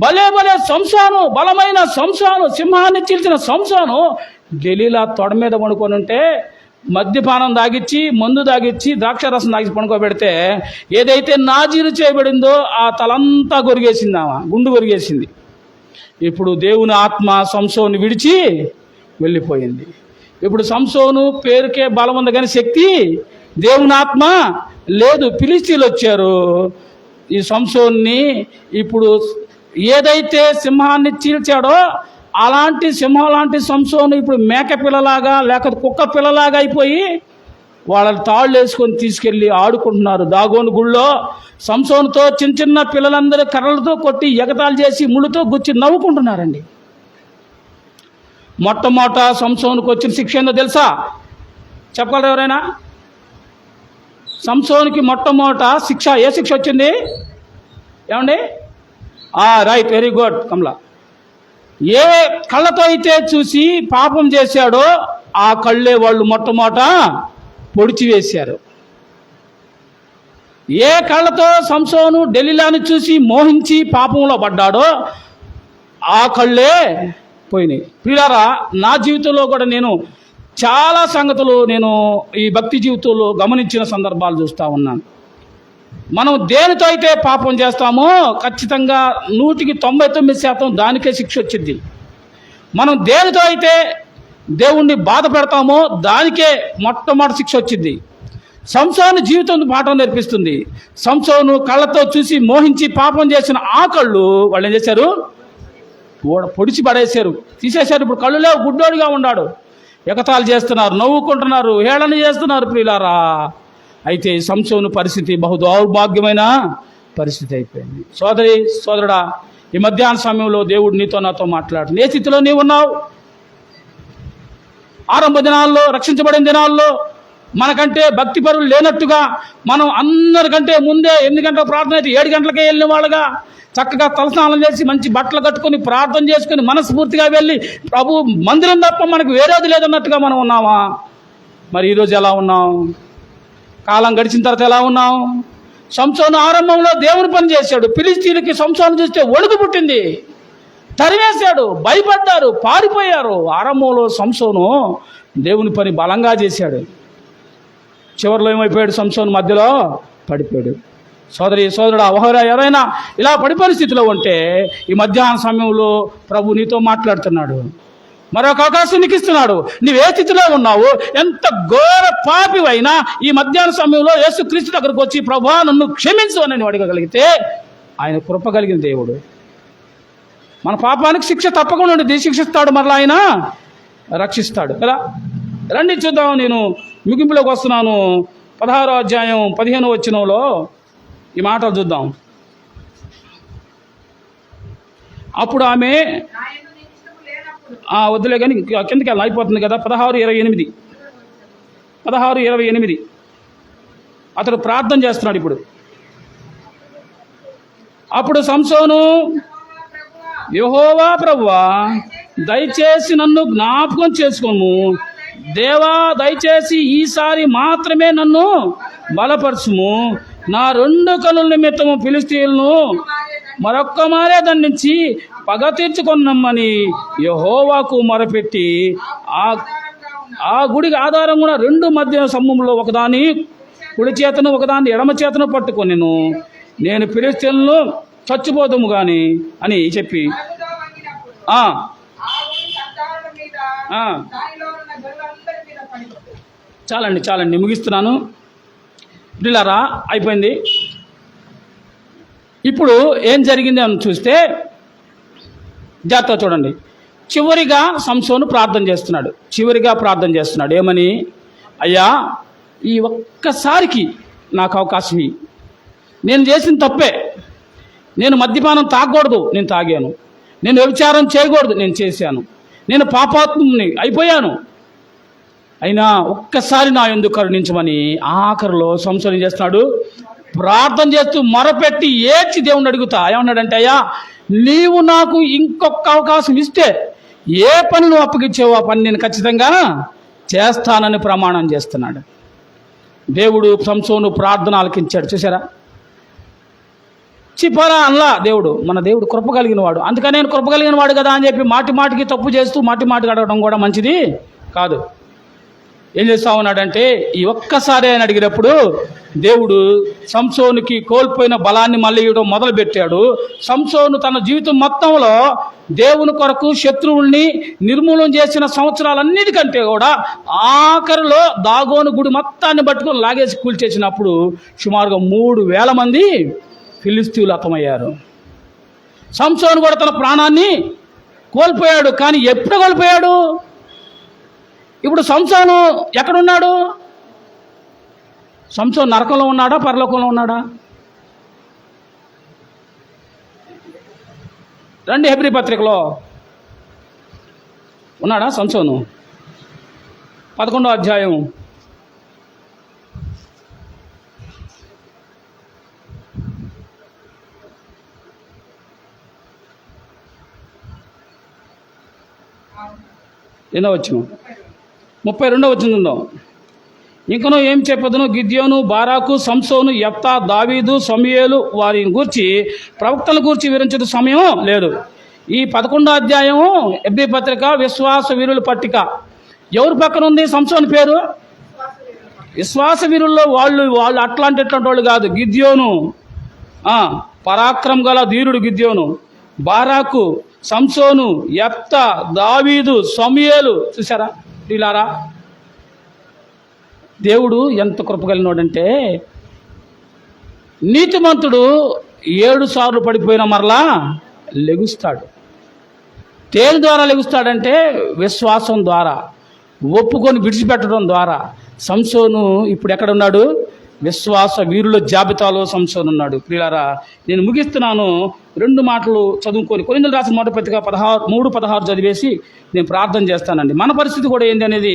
భలే సంసోను, బలమైన సంసోను, సింహాన్ని చీల్చిన సంసోను డెలీలా తొడ మీద పడుకొని ఉంటే, మద్యపానం దాగిచ్చి, మందు దాగిచ్చి, ద్రాక్షరసం దాగిచ్చి పడుకోబెడితే, ఏదైతే నాజీరు చేయబడిందో ఆ తలంతా గొరిగేసింది, ఆమె గుండు గొరిగేసింది. ఇప్పుడు దేవుని ఆత్మ సంసోను విడిచి వెళ్ళిపోయింది. ఇప్పుడు సంసోను పేరుకే బలం ఉంది కానీ శక్తి, దేవుని ఆత్మ లేదు. ఫిలిష్తీయులు వచ్చారు. ఈ సంసోన్ని ఇప్పుడు ఏదైతే సింహాన్ని చీల్చాడో అలాంటి సింహం లాంటి సంసోను ఇప్పుడు మేక పిల్లలాగా, లేకపోతే కుక్క పిల్లలాగా అయిపోయి వాళ్ళని తాళ్ళు వేసుకొని తీసుకెళ్ళి ఆడుకుంటున్నారు. దాగోను గుళ్ళో సంసోనుతో చిన్న చిన్న పిల్లలందరూ కర్రలతో కొట్టి, ఎగతాళి చేసి, ముళ్ళుతో గుచ్చి నవ్వుకుంటున్నారండి. మొట్టమొదట సంసోనుకు వచ్చిన శిక్ష ఏందో తెలుసా? చెప్పగలరు ఎవరైనా? సంసోనుకి మొట్టమొదట శిక్ష, ఏ శిక్ష వచ్చింది? ఏమండి? రైట్, వెరీ గుడ్ కమలా. ఏ కళ్ళతో అయితే చూసి పాపం చేశాడో ఆ కళ్ళే వాళ్ళు మొట్టమొదట పొడిచి వేశారు. ఏ కళ్ళతో సంసోను డెలీలాను చూసి మోహించి పాపంలో పడ్డాడో ఆ కళ్ళే పోయినాయి. ప్రియులారా, నా జీవితంలో కూడా నేను చాలా సంగతులు నేను ఈ భక్తి జీవితంలో గమనించిన సందర్భాలు చూస్తూ ఉన్నాను. మనం దేనితో అయితే పాపం చేస్తామో ఖచ్చితంగా 99% దానికే శిక్ష వచ్చింది. మనం దేనితో అయితే దేవుణ్ణి బాధ పెడతామో దానికే మొట్టమొదటి శిక్ష వచ్చింది. సంసోను జీవితం పాఠం నేర్పిస్తుంది. సంసోను కళ్ళతో చూసి మోహించి పాపం చేసిన ఆ కళ్ళు వాళ్ళు ఏం చేశారు? పొడిచి పడేశారు, తీసేశారు. ఇప్పుడు కళ్ళు లేవు, గుడ్డోడిగా ఉన్నాడు. ఎగతాళి చేస్తున్నారు, నవ్వుకుంటున్నారు, హేళన చేస్తున్నారు. ప్రియులారా, అయితే సంసోను పరిస్థితి బహు దౌర్భాగ్యమైన పరిస్థితి అయిపోయింది. సోదరుడా, ఈ మధ్యాహ్న సమయంలో దేవుడు నీతో నాతో మాట్లాడు. ఏ స్థితిలో నీవు ఉన్నావు? ఆరంభ దినాల్లో, రక్షించబడిన దినాల్లో మనకంటే భక్తి పరులు లేనట్టుగా, మనం అందరికంటే ముందే 8 గంటల ప్రార్థన అయితే 7 గంటలకే వెళ్ళిన వాళ్ళగా, చక్కగా తలస్నానం చేసి మంచి బట్టలు కట్టుకొని ప్రార్థన చేసుకుని మనస్ఫూర్తిగా వెళ్ళి ప్రభు మందిరం తప్ప మనకు వేరేది లేదన్నట్టుగా మనం ఉన్నామా? మరి ఈరోజు ఎలా ఉన్నాం? కాలం గడిచిన తర్వాత ఎలా ఉన్నాం? సంసోను ఆరంభంలో దేవుని పని చేశాడు. ఫిలిష్తీయులకి సంసోను చూస్తే వణుకు పుట్టింది, తరివేశాడు, భయపడ్డారు, పారిపోయారు. ఆరంభంలో సంసోను దేవుని పని బలంగా చేశాడు. చివరిలో ఏమైపోయాడు? సంసోను మధ్యలో పడిపోయాడు. సోదరుడా, ఎవరైనా ఇలా పడిపోయిన స్థితిలో ఉంటే ఈ మధ్యాహ్న సమయంలో ప్రభు నీతో మాట్లాడుతున్నాడు. మరొక అవకాశం నీకు ఇస్తున్నాడు. నువ్వే స్థితిలో ఉన్నావు, ఎంత ఘోర పాపివైనా ఈ మధ్యాహ్న సమయంలో యేసుక్రీస్తు దగ్గరకు వచ్చి ప్రభువా నన్ను క్షమించు అని అడగగలిగితే ఆయన కృప కలిగిన దేవుడు. మన పాపానికి శిక్ష తప్పకుండా ఉంటుంది, శిక్షిస్తాడు, మరలా ఆయన రక్షిస్తాడు కదా. రండి చూద్దాం. నేను ముగింపులోకి వస్తున్నాను. 16వ అధ్యాయం 15వ వచనంలో ఈ మాటలు చూద్దాం. అప్పుడు ఆమె వద్దులే కానీ కిందకి వెళ్ళి అయిపోతుంది కదా. 16:28 అతడు ప్రార్థన చేస్తున్నాడు ఇప్పుడు. అప్పుడు సంసోను, యెహోవా ప్రభువా, దయచేసి నన్ను జ్ఞాపకం చేసుకోము. దేవా, దయచేసి ఈసారి మాత్రమే నన్ను బలపరచుము. నా 2 కనుల నిమిత్తము ఫిలిష్తీయులను మరొక్క మారే దండించి పగ తీర్చుకొన్నమ్మని యెహోవాకు మొరపెట్టి ఆ గుడికి ఆధారం కూడా 2 మధ్య సమ్ములో ఒకదాని కుడి చేతను ఒకదాన్ని ఎడమ చేతను పట్టుకొనెను. నేను ఫిలిష్తీయులను చచ్చిపోదుము గాని అని చెప్పి చాలండి ముగిస్తున్నాను. ప్రియులారా, అయిపోయింది. ఇప్పుడు ఏం జరిగింది అని చూస్తే జాగ్రత్తగా చూడండి. చివరిగా సంసోను ప్రార్థన చేస్తున్నాడు. ఏమని? అయ్యా, ఈ ఒక్కసారికి నాకు అవకాశం ఇయ్యి. నేను చేసిన తప్పే. నేను మద్యపానం తాగకూడదు, నేను తాగాను. నేను వ్యభిచారం చేయకూడదు, నేను చేశాను. నేను పాపాత్ముని అయిపోయాను. అయినా ఒక్కసారి నా యందు కరుణించమని ఆఖరిలో సంసోను చేస్తున్నాడు. ప్రార్థన చేస్తూ మొరపెట్టి ఏడ్చి దేవుణ్ణి అడుగుతా ఏమన్నాడంటే, అయ్యా, నీవు నాకు ఇంకొక అవకాశం ఇస్తే ఏ పని నువ్వు అప్పగిచ్చావో ఆ పని నేను ఖచ్చితంగా చేస్తానని ప్రమాణం చేస్తున్నాడు. దేవుడు సంసోను ప్రార్థన ఆలకించాడు. చూసారా? చిపోరా అన్లా దేవుడు. మన దేవుడు కృప కలిగిన వాడు. అందుకని నేను కృప కలిగిన వాడు కదా అని చెప్పి మాటికి తప్పు చేస్తూ మాటికి అడగడం కూడా మంచిది కాదు. ఏం చేస్తా ఉన్నాడంటే, ఈ ఒక్కసారి అని అడిగినప్పుడు దేవుడు సంసోనుకి కోల్పోయిన బలాన్ని మళ్ళీ ఇవ్వడం మొదలుపెట్టాడు. సంసోను తన జీవితం మొత్తంలో దేవుని కొరకు శత్రువుల్ని నిర్మూలన చేసిన సంవత్సరాలన్నిటికంటే కూడా ఆఖరిలో దాగోను గుడి మొత్తాన్ని పట్టుకొని లాగేసి కూల్చేసినప్పుడు సుమారుగా 3,000 మంది ఫిలిష్తీయులు హతమయ్యారు. సంసోను కూడా తన ప్రాణాన్ని కోల్పోయాడు. కానీ ఎప్పుడు కోల్పోయాడు? ఇప్పుడు సంసోను ఎక్కడున్నాడు? సంసోను నరకంలో ఉన్నాడా, పరలోకంలో ఉన్నాడా? రండి, హెబ్రీ పత్రికలో ఉన్నాడా సంసోను? 11వ అధ్యాయం 32వ వచనం. ఇంకనూ ఏం చెప్పదును, గిద్యోను, బారాకు, సంసోను, యెఫ్తా, దావీదు, సమూయేలు వారిని గూర్చి ప్రవక్తల గూర్చి వివరించే సమయం లేదు. ఈ 11వ అధ్యాయము హెబ్రీ పత్రిక విశ్వాస వీరుల పట్టిక. ఎవరి పక్కన ఉంది సంసోను పేరు? విశ్వాస వీరుల్లో వాళ్ళు అట్లాంటి వాళ్ళు కాదు. గిద్యోను, పరాక్రమం గల ధీరుడు గిద్యోను, బారాకు, సంసోను, యెఫ్తా, దావీదు, సమూయేలు. చూసారా వీళ్ళారా? దేవుడు ఎంత కృపగలిగినోడంటే, నీతిమంతుడు 7 సార్లు పడిపోయినా మరలా లెగుస్తాడు. దేని ద్వారా లెగుస్తాడంటే విశ్వాసం ద్వారా, ఒప్పుకొని విడిచిపెట్టడం ద్వారా. సంసోను ఇప్పుడు ఎక్కడున్నాడు? విశ్వాస వీరుల జాబితాలో సంసోను ఉన్నాడు. ప్రియులారా, నేను ముగిస్తున్నాను. 2 మాటలు చదువుకొని కొరింథీయులకు రాసిన మొదటి పత్రిక 3:16 చదివేసి నేను ప్రార్థన చేస్తానండి. మన పరిస్థితి కూడా ఏంటి అనేది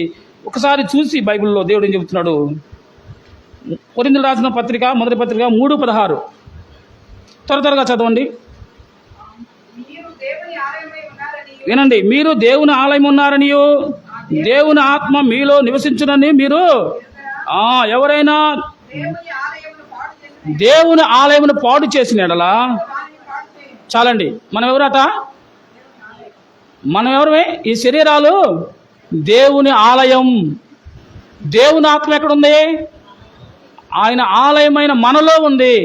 ఒకసారి చూసి బైబిల్లో దేవుడు ఏం చెబుతున్నాడు. కొరింథీయులకు రాసిన పత్రిక మొదటి పత్రిక 3:16 త్వరగా చదవండి. వినండి. మీరు దేవుని ఆలయం ఉన్నారనియో, దేవుని ఆత్మ మీలో నివసించునని మీరు ఎవరైనా దేవుని ఆలయమును పాడు చేసిన ఎడలా, చాలండి, మనం ఎవరట? మనం ఎవరమే? ఈ శరీరాలు దేవుని ఆలయం. దేవుని ఆత్మ ఎక్కడుంది? ఆయన ఆలయమైన మనలో ఉంది.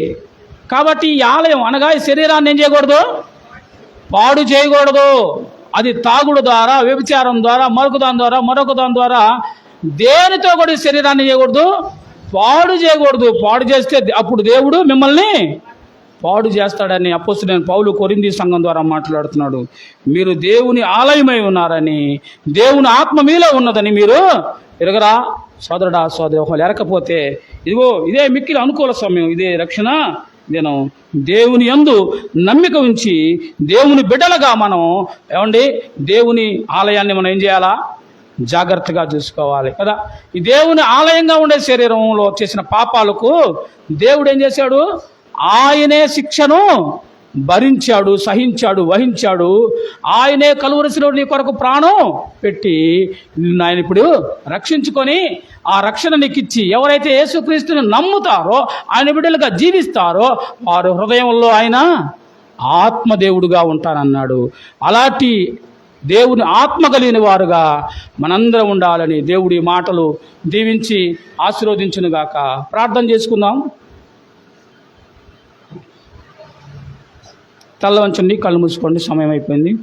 కాబట్టి ఈ ఆలయం అనగా ఈ శరీరాన్ని ఏం చేయకూడదు? పాడు చేయకూడదు. అది తాగుడు ద్వారా, వ్యభిచారం ద్వారా, మరొక దాని ద్వారా దేనితో కూడా ఈ శరీరాన్ని చేయకూడదు, పాడు చేయకూడదు. పాడు చేస్తే అప్పుడు దేవుడు మిమ్మల్ని పాడు చేస్తాడని అపోస్తలుడైన పౌలు కొరింథీ సంఘం ద్వారా మాట్లాడుతున్నాడు. మీరు దేవుని ఆలయమై ఉన్నారని, దేవుని ఆత్మ మీలో ఉన్నదని మీరు ఎరగరా సోదరుడా, సోదరి? ఒకవేళ ఎరకపోతే ఇదిగో ఇదే మిక్కిలి అనుకూల సమయం, ఇదే రక్షణ నేను దేవుని యందు నమ్మిక ఉంచి దేవుని బిడ్డలుగా మనం దేవుని ఆలయాన్ని మనం ఏం చేయాలా? జాగ్రత్తగా చూసుకోవాలి కదా. ఈ దేవుని ఆలయంగా ఉండే శరీరంలో చేసిన పాపాలకు దేవుడు ఏం చేశాడు? ఆయనే శిక్షను భరించాడు, సహించాడు, వహించాడు. ఆయనే కలువరిశిలో నీ కొరకు ప్రాణం పెట్టి ఆయన ఇప్పుడు రక్షించుకొని ఆ రక్షణ నీకు ఇచ్చి ఎవరైతే యేసుక్రీస్తుని నమ్ముతారో, ఆయన బిడ్డలుగా జీవిస్తారో వారు హృదయంలో ఆయన ఆత్మదేవుడుగా ఉంటానన్నాడు. అలాంటి దేవుని ఆత్మ కలిగిన వారుగా మనందరం ఉండాలని దేవుడి మాటలు దీవించి ఆశీర్వదించునుగాక. ప్రార్థన చేసుకుందాం. తల్ల వంచండి, కళ్ళు మూసుకోండి, సమయం అయిపోయింది.